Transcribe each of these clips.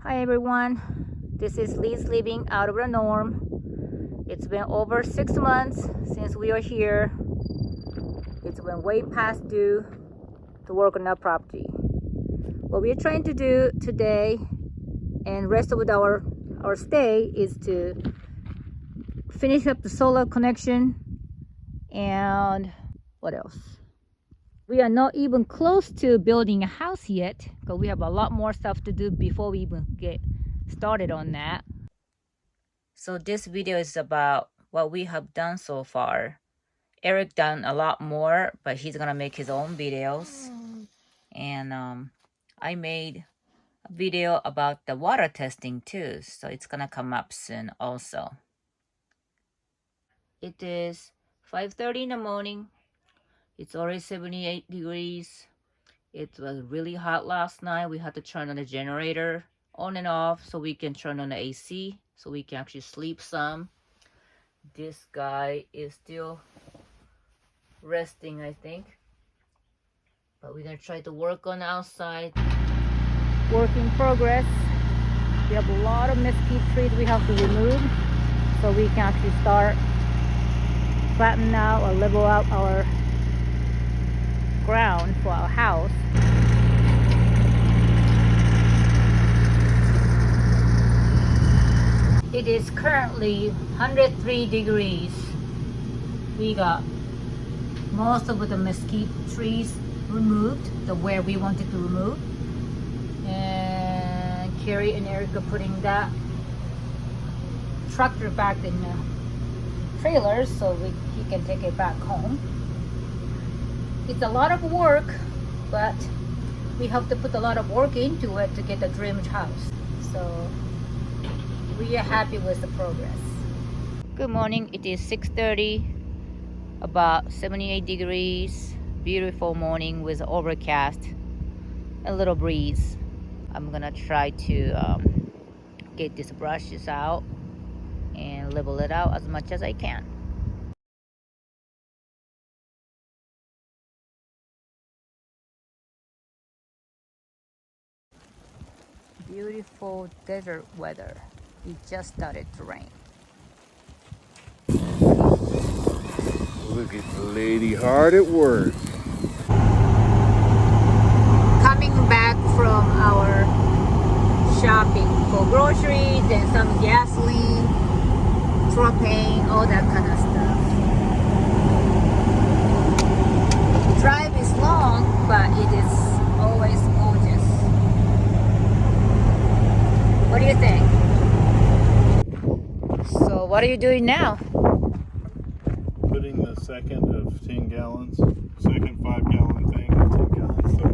Hi everyone, this is Liz living out of the norm. It's been over 6 months since we are here. It's been way past due to work on our property. What we're trying to do today and rest of our stay is to finish up the solar connection and what else? We are not even close to building a house yet because we have a lot more stuff to do before we even get started on that. So this video is about what we have done so far. Eric done a lot more, but he's gonna make his own videos. And I made a video about the water testing too, so it's gonna come up soon also. It is 5:30 in the morning. It's already 78 degrees. It was really hot last night. We had to turn on the generator on and off so we can turn on the AC so we can actually sleep some. This guy is still resting, I think. But we're gonna try to work on the outside. Work in progress. We have a lot of mesquite trees we have to remove so we can actually start flatten out or level out our ground for our house. It is currently 103 degrees. We got most of the mesquite trees removed, the where we wanted to remove. And Carrie and Eric are putting that tractor back in the trailer so he can take it back home. It's a lot of work, but we have to put a lot of work into it to get the dream house. So we are happy with the progress. Good morning. It is 6:30, about 78 degrees. Beautiful morning with overcast, a little breeze. I'm gonna try to get these brushes out and level it out as much as I can. Beautiful desert weather. It just started to rain. Look at the lady hard at work. Coming back from our shopping for groceries and some gasoline, propane, all that kind of stuff. The drive is long, but it is always gorgeous. What do you think? So what are you doing now? Putting the second of 10 gallons, second 5-gallon thing, 10 gallons so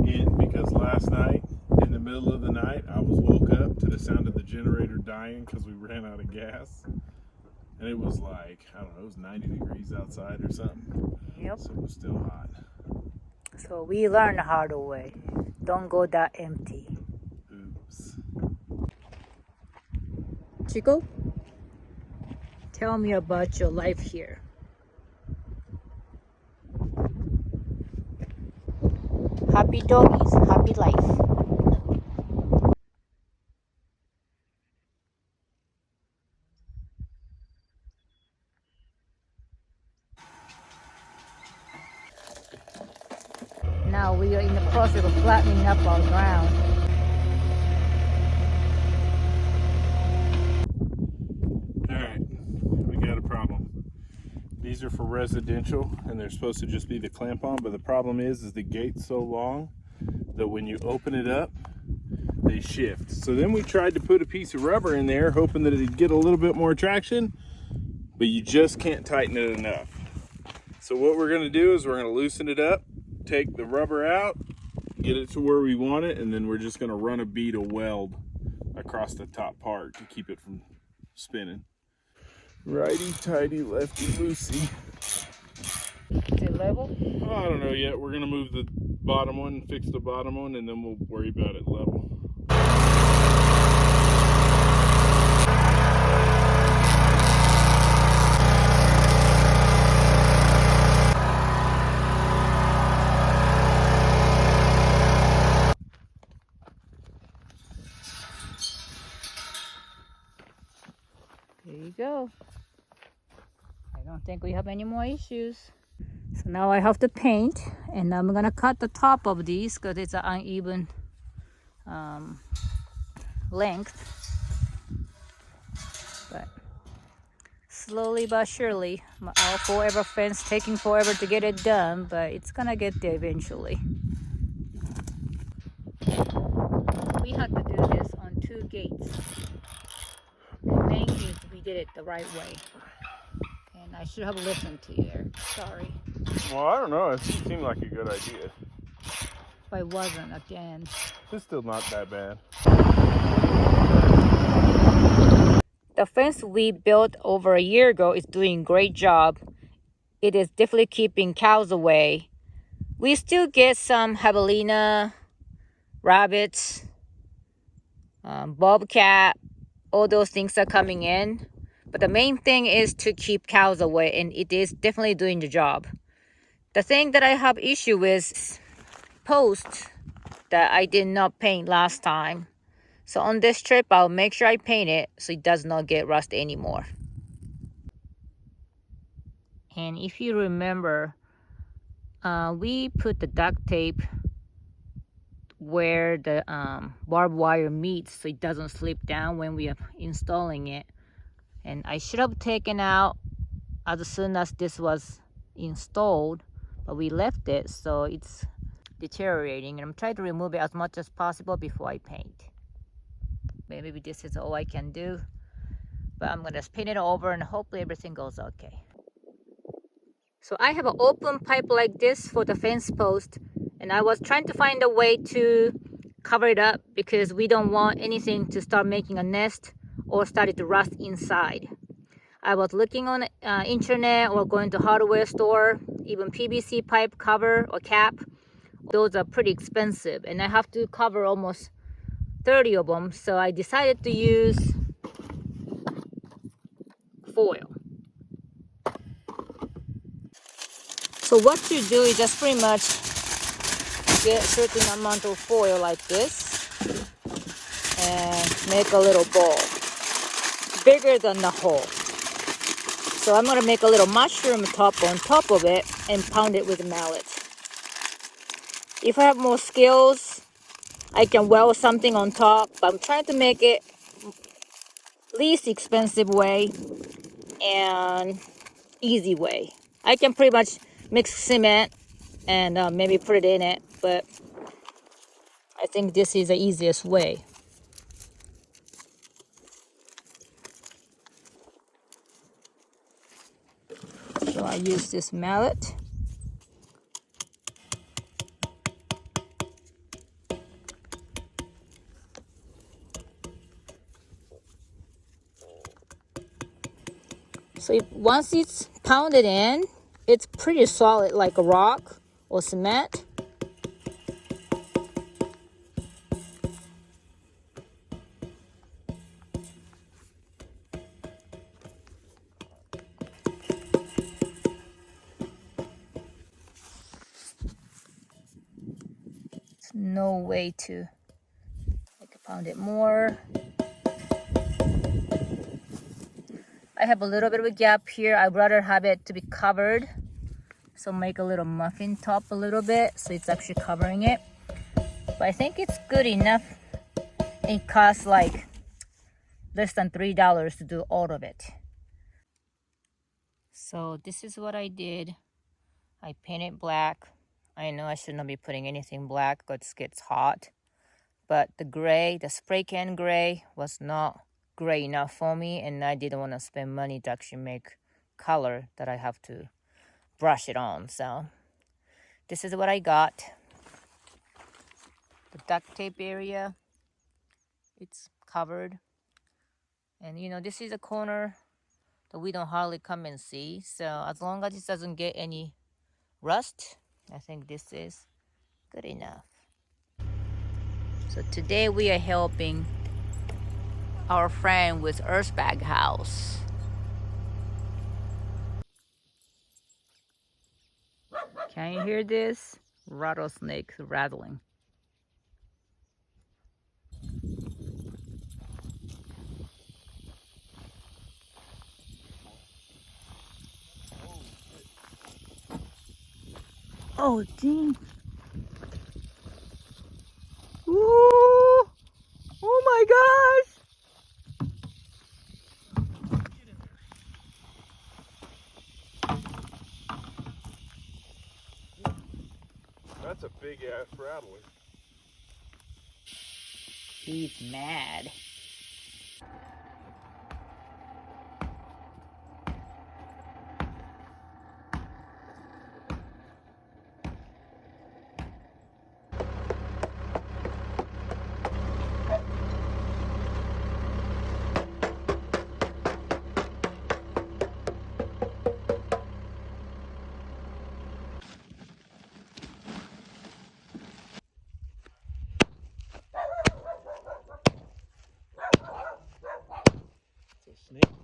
in, because last night, in the middle of the night, I was woke up to the sound of the generator dying because we ran out of gas. And it was like, I don't know, it was 90 degrees outside or something. Yep. So it was still hot. So we learned the hard way. Don't go that empty. Oops. Chico, tell me about your life here. Happy doggies, happy life. Now we are in the process of flattening up our ground. Alright, we got a problem. These are for residential and they're supposed to just be the clamp on, but the problem is the gate's so long that when you open it up, they shift. So then we tried to put a piece of rubber in there hoping that it'd get a little bit more traction, but you just can't tighten it enough. So what we're gonna do is we're gonna loosen it up, take the rubber out, get it to where we want it, and then we're just gonna run a bead of weld across the top part to keep it from spinning. Righty tighty, lefty loosey. Is it level? Oh, I don't know yet. We're gonna move the bottom one, fix the bottom one, and then we'll worry about it level. you go. I don't think we have any more issues. So now I have to paint, and I'm gonna cut the top of these because it's an uneven length. But slowly but surely, our forever fence taking forever to get it done, but it's gonna get there eventually. We had to do this on 2 gates. Thank you, we did it the right way. And I should have listened to you there. Sorry. Well, I don't know. It seemed like a good idea. But it wasn't again. It's still not that bad. The fence we built over a year ago is doing a great job. It is definitely keeping cows away. We still get some javelina, rabbits, bobcat, all those things are coming in. But the main thing is to keep cows away, and it is definitely doing the job. The thing that I have issue with posts that I did not paint last time. So on this trip, I'll make sure I paint it so it does not get rust anymore. And if you remember, we put the duct tape where the barbed wire meets so it doesn't slip down when we are installing it. And I should have taken out as soon as this was installed, but we left it so it's deteriorating, and I'm trying to remove it as much as possible before I paint. Maybe this is all I can do, but I'm gonna paint it over and hopefully everything goes okay. So I have an open pipe like this for the fence post, and I was trying to find a way to cover it up because we don't want anything to start making a nest or started to rust inside. I was looking on internet or going to hardware store, even PVC pipe cover or cap. Those are pretty expensive, and I have to cover almost 30 of them, so I decided to use foil. So what you do is just pretty much get a certain amount of foil like this and make a little ball bigger than the hole. So I'm going to make a little mushroom top on top of it and pound it with a mallet. If I have more skills, I can weld something on top, but I'm trying to make it least expensive way and easy way. I can pretty much mix cement and maybe put it in it, but I think this is the easiest way. So I use this mallet. So once it's pounded in, it's pretty solid like a rock or cement. There's no way to pound it more. I have a little bit of a gap here. I'd rather have it to be covered. So make a little muffin top a little bit so it's actually covering it. But I think it's good enough. It costs like less than $3 to do all of it. So this is what I did. I painted black. I know I should not be putting anything black because it gets hot. But the gray, the spray can gray was not gray enough for me, and I didn't want to spend money to actually make color that I have to brush it on. So this is what I got. The duct tape area, it's covered. And you know, this is a corner that we don't hardly come and see. So as long as it doesn't get any rust, I think this is good enough. So today we are helping our friend with Earthbag house. Can you hear this? Rattlesnake rattling. Oh, dang. Ooh. Oh my gosh. That's a big ass rattler. He's mad. It's a snake.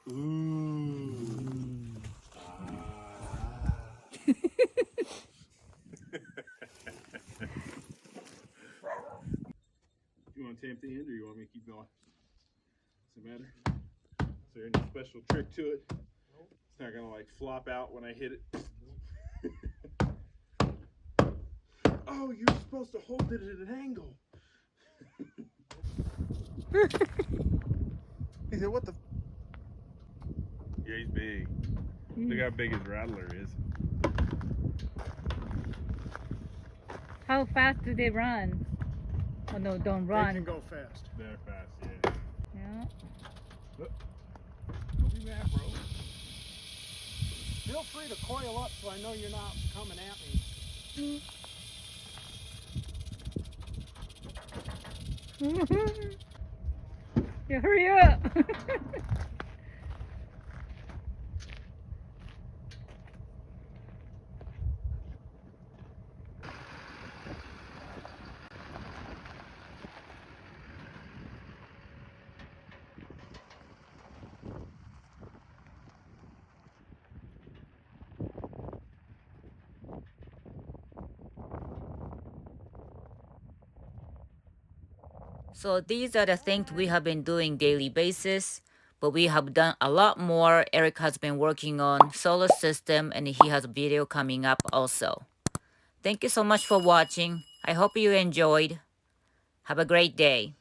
Ooh. You want to tamp the end or you want me to keep going? Does it matter? Is there any special trick to it? Nope. It's not gonna like flop out when I hit it. Oh, you're supposed to hold it at an angle. He said, what the? Yeah, he's big. Look how big his rattler is. How fast do they run? Oh no, don't run. They can go fast. They're fast, yeah. Yeah. Look. Don't be mad, bro. Feel free to coil up so I know you're not coming at me. Yeah, hurry up. So these are the things we have been doing daily basis, but we have done a lot more. Eric has been working on solar system and he has a video coming up also. Thank you so much for watching. I hope you enjoyed. Have a great day.